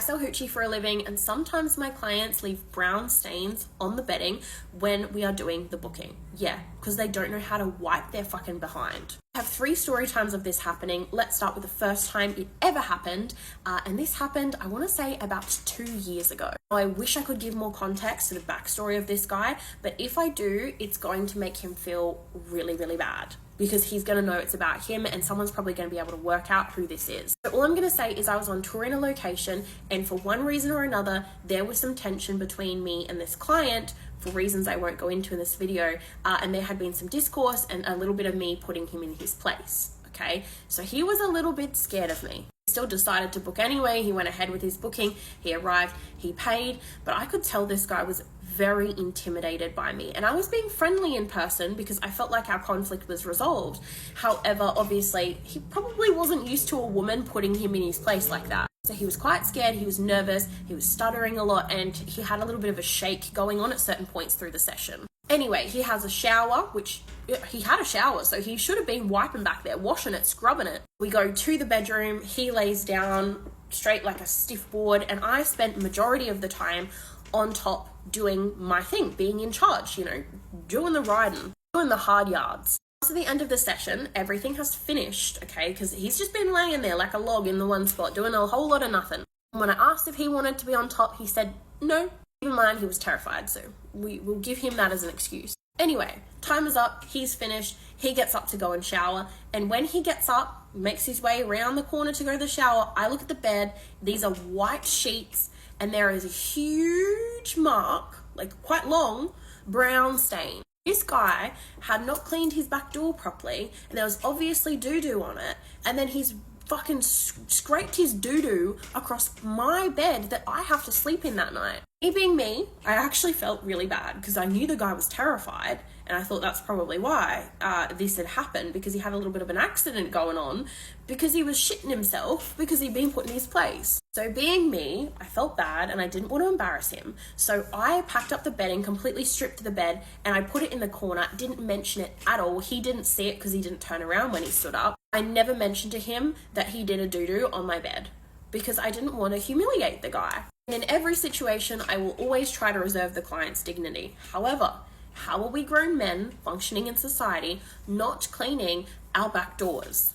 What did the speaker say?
sell hoochie for a living, and sometimes my clients leave brown stains on the bedding when we are doing the booking. Yeah, because they don't know how to wipe their fucking behind. I have 3 story times of this happening. Let's start with the first time it ever happened. And this happened, I want to say, about 2 years ago. I wish I could give more context to the backstory of this guy, but if I do, it's going to make him feel really, really bad, because he's going to know it's about him and someone's probably going to be able to work out who this is. So all I'm going to say is I was on tour in a location, and for one reason or another, there was some tension between me and this client for reasons I won't go into in this video. And there had been some discourse and a little bit of me putting him in his place. Okay, so he was a little bit scared of me. He still decided to book anyway. He went ahead with his booking. He arrived, he paid, but I could tell this guy was very intimidated by me, and I was being friendly in person because I felt like our conflict was resolved. However, obviously, he probably wasn't used to a woman putting him in his place like that. So he was quite scared, he was nervous, he was stuttering a lot, and he had a little bit of a shake going on at certain points through the session. Anyway, he has a shower, which he had a shower, so he should have been wiping back there, washing it, scrubbing it. We go to the bedroom, he lays down straight like a stiff board, and I spent majority of the time on top doing my thing, being in charge, you know, doing the riding, doing the hard yards. After the end of the session, everything has finished, okay, because he's just been laying there like a log in the one spot, doing a whole lot of nothing. When I asked if he wanted to be on top, he said no. Keep in mind, he was terrified, so we will give him that as an excuse. Anyway, time is up, he's finished, he gets up to go and shower, and when he gets up, makes his way around the corner to go to the shower, I look at the bed, these are white sheets, and there is a huge mark, like quite long, brown stain. This guy had not cleaned his back door properly, and there was obviously doo-doo on it, and then he's fucking scraped his doo-doo across my bed that I have to sleep in that night. Me being me, I actually felt really bad because I knew the guy was terrified, and I thought that's probably why this had happened, because he had a little bit of an accident going on, because he was shitting himself because he'd been put in his place. So being me, I felt bad and I didn't want to embarrass him. So I packed up the bedding, completely stripped the bed, and I put it in the corner, didn't mention it at all. He didn't see it because he didn't turn around when he stood up. I never mentioned to him that he did a doo-doo on my bed because I didn't want to humiliate the guy. And in every situation, I will always try to reserve the client's dignity. However, how are we grown men functioning in society not cleaning our back doors?